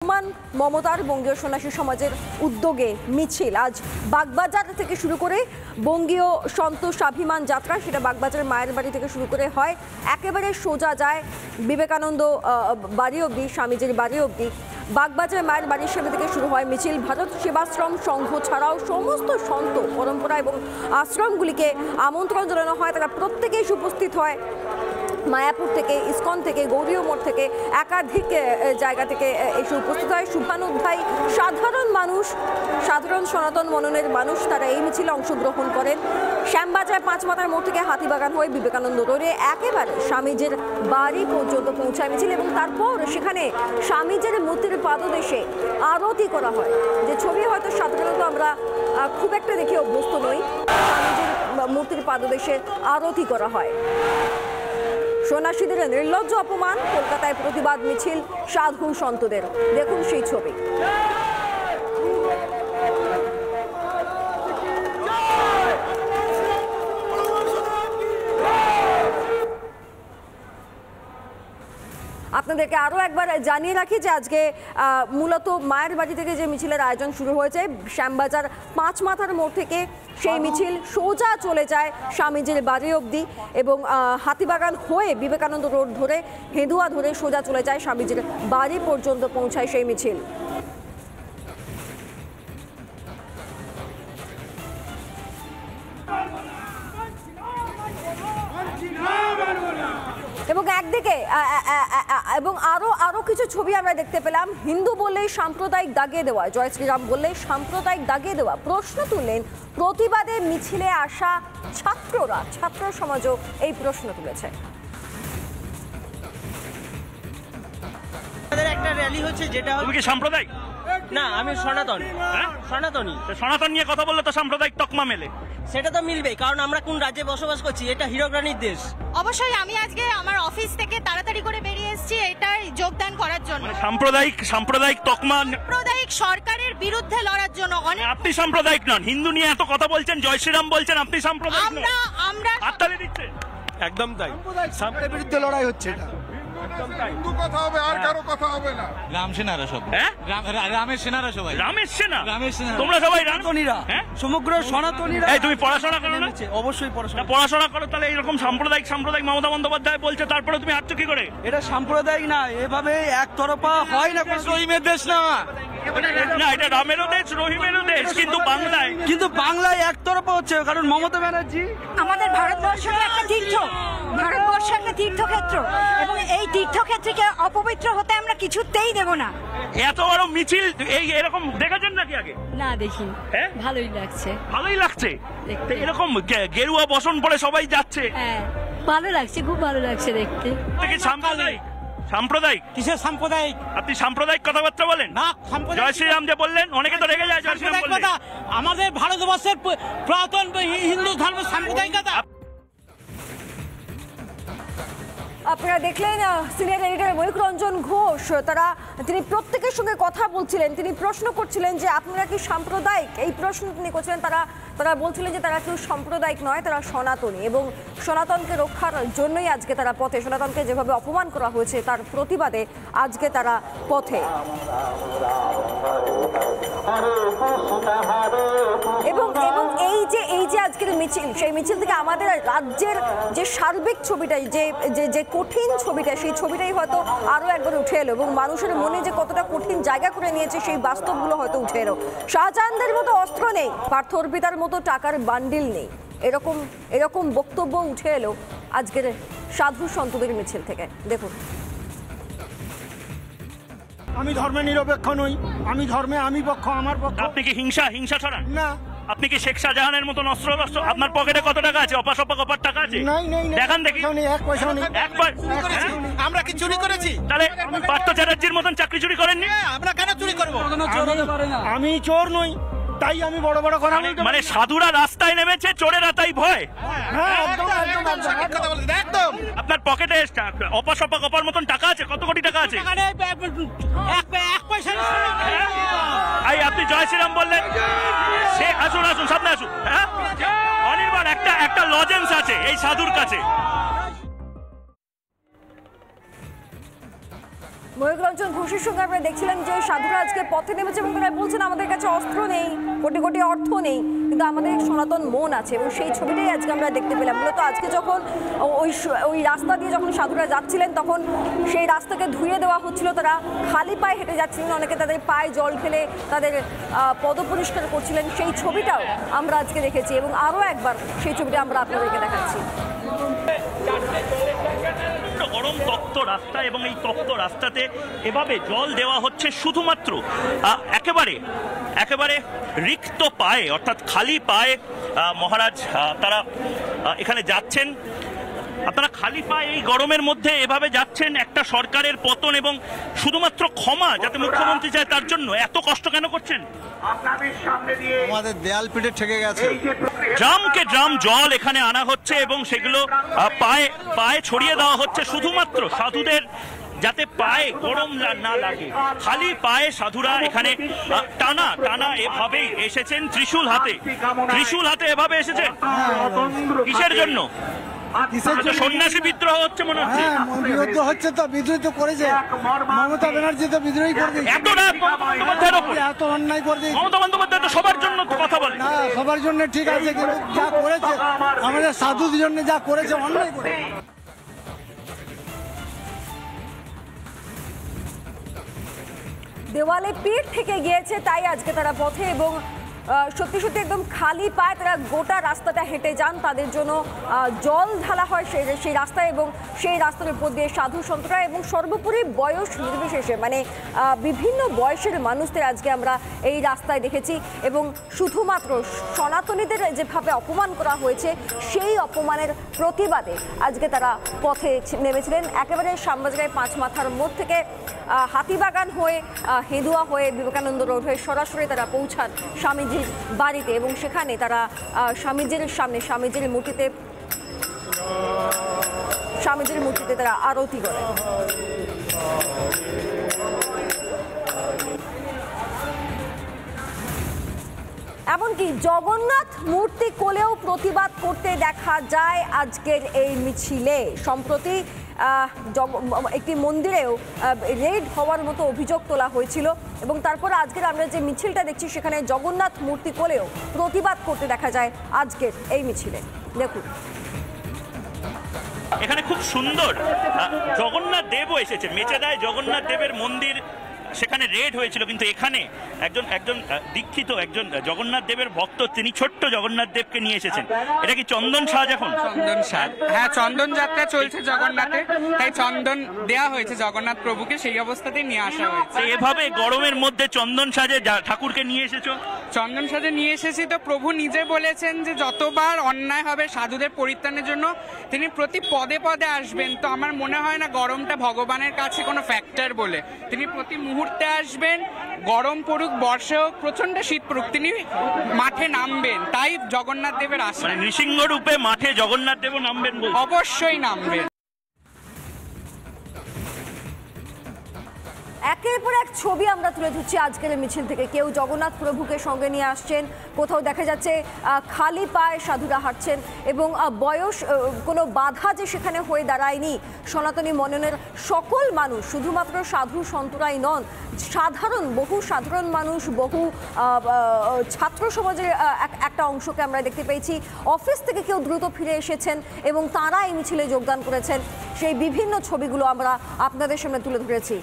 বর্তমান মমতার বঙ্গীয় সন্ন্যাসী সমাজের উদ্যোগে মিছিল আজ বাগবাজার থেকে শুরু করে বঙ্গীয় সন্ত স্বাভিমান যাত্রা, সেটা বাগবাজার মায়ের বাড়ি থেকে শুরু করে হয়, একেবারে সোজা যায় বিবেকানন্দ বাড়ি অবধি, স্বামীজির বাড়ি অবধি। বাগবাজার মায়ের বাড়ির সামনে থেকে শুরু হয় মিছিল। ভারত সেবাশ্রম সংঘ ছাড়াও সমস্ত সন্ত পরম্পরা এবং আশ্রমগুলিকে আমন্ত্রণ জানানো হয়, তারা প্রত্যেকেই উপস্থিত হয়। মায়াপুর থেকে, ইসকন থেকে, গৌরীয় মোড় থেকে, একাধিক জায়গা থেকে এসে উপস্থিত হয় শুভানুধ্যায়ী সাধারণ মানুষ, সাধারণ সনাতন মননের মানুষ, তারা এই মিছিলে অংশগ্রহণ করেন। শ্যামবাজার পাঁচমাথার মোড় থেকে হাতিবাগান হয়ে বিবেকানন্দ রোডে একেবারে স্বামীজির বাড়ি পর্যন্ত পৌঁছায় মিছিল এবং তারপর সেখানে স্বামীজির মূর্তির পাদদেশে আরতি করা হয়, যে ছবি হয়তো সাধারণত আমরা খুব একটা দেখে অভ্যস্ত নই। স্বামীজির মূর্তির পাদদেশে আরতি করা হয়। সন্ন্যাসীদের নির্লজ্জ অপমান, কলকাতায় প্রতিবাদ মিছিল সাধু সন্তদের, দেখুন সেই ছবি। আপনাদেরকে আরও একবার জানিয়ে রাখি যে আজকে মূলত মায়ের বাড়ি থেকে যে মিছিলের আয়োজন শুরু হয়েছে, শ্যামবাজার পাঁচমাথার মোড় থেকে সেই মিছিল সোজা চলে যায় স্বামীজির বাড়ি অবধি এবং হাতিবাগান হয়ে বিবেকানন্দ রোড ধরে হেঁদুয়া ধরে সোজা চলে যায় স্বামীজির বাড়ি পর্যন্ত পৌঁছায় সেই মিছিল। এবং একদিকে এবং আরো কিছু ছবি আমরা দেখতে পেলাম। হিন্দু বললেই সাম্প্রদায়িক দাগিয়ে দেওয়া, জয় শ্রীরাম বললেই সাম্প্রদায়িক দাগিয়ে দেওয়া প্রশ্ন তুললেন প্রতিবাদে মিছিলে আসা ছাত্ররা। ছাত্র সমাজও এই প্রশ্ন তুলেছে। একটা র্যালি হচ্ছে, যেটা তুমি কি সাম্প্রদায়িক? না, আমি সনাতন। সনাতনী। সনাতন নিয়ে কথা বললে তো সাম্প্রদায়িক তকমা মেলে। সেটা তো মিলবেই, কারণ আমরা কোন রাজ্যে বসবাস করছি, এটা হীরকরানির দেশ। অবশ্যই আমি আজকে আমার অফিস থেকে তাড়াতাড়ি করে বেরিয়ে এসেছি এটাই যোগদান করার জন্য। সাম্প্রদায়িক তকমা, সাম্প্রদায়িক সরকারের বিরুদ্ধে লড়ার জন্য। আপনি সাম্প্রদায়িক নন, হিন্দু নিয়ে এত কথা বলছেন, জয় শ্রীরাম বলছেন, আপনি সাম্প্রদায়িক নন। আমরা হাততালি দিচ্ছে। একদম তাই, সাম্প্রদায়ের বিরুদ্ধে লড়াই হচ্ছে এটা। হিন্দু কথা হবে, আর কারো কথা হবে না। রাম সেনারা সব, রামের সেনারা সবাই, রামের সেনা। রামের সেনা, তোমরা সবাই সনাতনীরা, সমগ্র সনাতনীরা। এই তুমি পড়াশোনা করো না? অবশ্যই পড়াশোনা করো, তাহলে এরকম সাম্প্রদায়িক মমতা বন্দ্যোপাধ্যায় বলছে, তারপরে তুমি হাঁটছো কি করে? এটা সাম্প্রদায়িক না, এভাবে একতরফা হয় না। রহিমের দেশ না, না এটা রামেরও দেশ, রহিমেরও দেশ, কিন্তু বাংলায় একতরফা হচ্ছে, কারণ মমতা ব্যানার্জি। আমাদের ভারতবর্ষের একটা ভারতবর্ষ একটা তীর্থক্ষেত্র এবং এই তীর্থক্ষেত্রকে অপবিত্র হতে আমরা কিছুতেই দেব না। এত বড় মিছিল এরকম দেখেছেন নাকি আগে? না দেখি। হ্যাঁ, ভালোই লাগছে। এরকম গেরুয়া বসন পরে সবাই যাচ্ছে। হ্যাঁ, ভালো লাগছে, খুব ভালো লাগছে দেখতে। সাম্প্রদায়িক কিসের সাম্প্রদায়িক? আপনি সাম্প্রদায়িক কথাবার্তা বলেন না। জয় শ্রীরাম যে বললেন, অনেকে তো রেগে যায় জয় শ্রীরাম বললে। আমাদের ভারতবর্ষের পুরাতন হিন্দু ধর্ম সাম্প্রদায়িকতা। আপনারা দেখলেন সিনিয়র এডিটর ময়ূখ রঞ্জন ঘোষ, তিনি প্রত্যেকের সঙ্গে কথা বলছিলেন, তিনি প্রশ্ন করছিলেন যে আপনারা কি সাম্প্রদায়িক, এই প্রশ্ন তিনি করছিলেন। তারা বলছিলেন যে তারা কেউ সাম্প্রদায়িক নয়, তারা সনাতনী এবং সনাতনকে রক্ষার জন্যই আজকে তারা পথে। সনাতনকে যেভাবে অপমান করা হয়েছে তার প্রতিবাদে আজকে তারা পথে। এবং এই যে আজকের মিছিল, সেই মিছিল থেকে আমাদের রাজ্যের যে সার্বিক ছবিটা, যে কঠিন ছবিটা, সেই ছবিটাই হয়তো আরো একবার উঠে এলো এবং মানুষের মনে যে কতটা কঠিন জায়গা করে নিয়েছে সেই বাস্তবগুলো হয়তো উঠে এলো। শাহজাহানদের মতো অস্ত্র নেই, পার্থ অর্পিতার মতো টাকার বান্ডিল নেই, এরকম বক্তব্য উঠে এলো আজকের সাধু সন্তদের মিছিল থেকে। দেখুন, আমি ধর্মে নিরপেক্ষ নই, আমি পক্ষ, আমার পক্ষ। আপনি কি হিংসা ছড়ান? না। আপনি কি শেখ শাহজাহানের মতন অস্ত্র? আপনার পকেটে কত টাকা আছে? অপার টাকা আছে? দেখান দেখি। এক পয়সা নেই। আমরা কি চুরি করেছি? তাহলে পার্থ চ্যাটার্জির মতন চাকরি চুরি করেননি? আমরা কেন চুরি করবো? আমি চোর নই, তাই আমি বড় কথা বলতে। মানে সাধুরা রাস্তায় নেমেছে, চোরেরা তাই ভয়। একদম। আপনার পকেটে অপার মতন টাকা আছে? কত কোটি টাকা আছে? আপনি জয় শ্রীরাম বললেন, সে আসুন সামনে আসুন। হ্যাঁ, অনির্বাণ একটা লজেন্স আছে এই সাধুর কাছে। ময়ূররঞ্জন ঘোষের সঙ্গে আমরা দেখছিলাম যে সাধুরা আজকে পথে নেমেছে এবং তারা বলছেন আমাদের কাছে অস্ত্র নেই, কোটি কোটি অর্থ নেই, কিন্তু আমাদের সনাতন মন আছে, এবং সেই ছবিটাই আজকে আমরা দেখতে পেলাম। মূলত আজকে যখন ওই রাস্তা দিয়ে যখন সাধুরা যাচ্ছিলেন তখন সেই রাস্তাকে ধুয়ে দেওয়া হচ্ছিল, তারা খালি পায়ে হেঁটে যাচ্ছিলেন, অনেকে তাদের পায়ে জল ফেলে তাদের পদ পরিষ্কার করছিলেন, সেই ছবিটাও আমরা আজকে দেখেছি এবং আরও একবার সেই ছবিটা আমরা আপনাদেরকে দেখাচ্ছি। গরম তপ্ত রাস্তা এবং এই তপ্ত রাস্তাতে এভাবে জল দেওয়া হচ্ছে শুধুমাত্র একেবারে রিক্ত পায়ে, অর্থাৎ খালি পায়ে মহারাজ তারা এখানে যাচ্ছেন। আপনারা খালি পায়ে এই গরমের মধ্যে এভাবে যাচ্ছেন, একটা সরকারের পতন এবং শুধুমাত্র ক্ষমা যাতে মুখ্যমন্ত্রী চায় তার জন্য এত কষ্ট কেন করছেন? আমাদের দেয়াল পিঠে ঠেকে গেছে। ড্রামকে ড্রাম জল এখানে আনা হচ্ছে এবং সেগুলো পায়ে ছড়িয়ে দেওয়া হচ্ছে শুধুমাত্র সাধুদের যাতে পায়ে গরম না লাগে। খালি পায়ে সাধুরা এখানে টানা এভাবেই এসেছেন, ত্রিশূল হাতে এভাবে এসেছেন। কিসের জন্য? সন্ন্যাসী বিদ্রোহ হচ্ছে মনে হচ্ছে। বিদ্রোহ হচ্ছে, তো বিদ্রোহ তো করেছে মমতা ব্যানার্জি, তো বিদ্রোহী করে দিয়েছে। এত অন্যায় করে দিয়েছে। মমতা বন্দ্যোপাধ্যায় তো সবার জন্য কথা বলে। না, সবার জন্য ঠিক আছে, কিন্তু যা করেছে আমাদের সাধুদের জন্য যা করেছে অন্যায় করে। দেওয়ালে পিঠ থেকে গিয়েছে, তাই আজকে তারা পথে, এবং সত্যি সত্যি একদম খালি পায়ে তারা গোটা রাস্তাটা হেঁটে যান। তাদের জন্য জল ঢালা হয় সেই রাস্তায়, এবং সেই রাস্তার উপর দিয়ে সাধু সন্তরা এবং সর্বোপরি বয়স নির্বিশেষে, মানে বিভিন্ন বয়সের মানুষদের আজকে আমরা এই রাস্তায় দেখেছি। এবং শুধুমাত্র সনাতনীদের যেভাবে অপমান করা হয়েছে সেই অপমানের প্রতিবাদে আজকে তারা পথে নেমেছিলেন। একেবারে শ্যামবাজারের পাঁচ মাথার মোড় থেকে হাতিবাগান হয়ে হেদুয়া হয়ে বিবেকানন্দ রোড হয়ে সরাসরি তারা পৌঁছান স্বামীজির বাড়িতে, এবং সেখানে তারা স্বামীজির সামনে স্বামীজির মূর্তিতে তারা আরতি করে। এমনকি জগন্নাথ মূর্তি কোলেও প্রতিবাদ করতে দেখা যায় আজকের এই মিছিলে। সম্প্রতি একটি মন্দিরেও রেড হওয়ার মতো অভিযোগ তোলা হয়েছিল, এবং তারপর আজকের আমরা যে মিছিলটা দেখছি সেখানে জগন্নাথ মূর্তি কোলেও প্রতিবাদ করতে দেখা যায় আজকের এই মিছিলে। দেখুন, এখানে খুব সুন্দর জগন্নাথ দেবও এসেছে। মেচেদায় জগন্নাথ দেবের মন্দির, সেখানে রেড হয়েছিল, কিন্তু এখানে একজন দীক্ষিত একজন জগন্নাথ দেবের ভক্ত, তিনি ছোট্ট জগন্নাথ দেবকে নিয়ে এসেছেন। এটা কি চন্দন সাজ? এখন চন্দন সাজ, হ্যাঁ, চন্দন যাত্রা চলছে জগন্নাথে, তাই চন্দন দেয়া হয়েছে জগন্নাথ প্রভুকে, সেই অবস্থাতেই নিয়ে আসা হয়েছে। এভাবে গরমের মধ্যে চন্দন সাজে ঠাকুরকে নিয়ে এসেছো? চন্দন সাজে নিয়ে এসেছি তো প্রভু নিজে বলেছেন যে যতবার অন্যায় হবে সাধুদের পরিত্রাণের জন্য তিনি প্রতি পদে পদে আসবেন। তো আমার মনে হয় না গরমটা ভগবানের কাছে কোনো ফ্যাক্টর বলে, তিনি প্রতি মুহূর্তে আসবেন। গরম পড়ুক, বর্ষা হোক, প্রচন্ড শীত পড়ুক, তিনি মাঠে নামবেন। তাই জগন্নাথ দেবের আসবেন, নৃসিংহ রূপে মাঠে জগন্নাথ দেব নামবেন, অবশ্যই নামবেন। একের পর এক ছবি আমরা তুলে ধরছি আজকের মিছিল থেকে। কেউ জগন্নাথ প্রভুকে সঙ্গে নিয়ে আসছেন, কোথাও দেখা যাচ্ছে খালি পায়ে সাধুরা হাঁটছেন, এবং বয়স কোনো বাধা যে সেখানে হয়ে দাঁড়ায়নি। সনাতনী মননের সকল মানুষ, শুধুমাত্র সাধু সন্তরাই নন, বহু সাধারণ মানুষ, বহু ছাত্র সমাজের একটা অংশকে আমরা দেখতে পেয়েছি। অফিস থেকে কেউ দ্রুত ফিরে এসেছেন এবং তারা এই মিছিলে যোগদান করেছেন। সেই বিভিন্ন ছবিগুলো আমরা আপনাদের সামনে তুলে ধরেছি।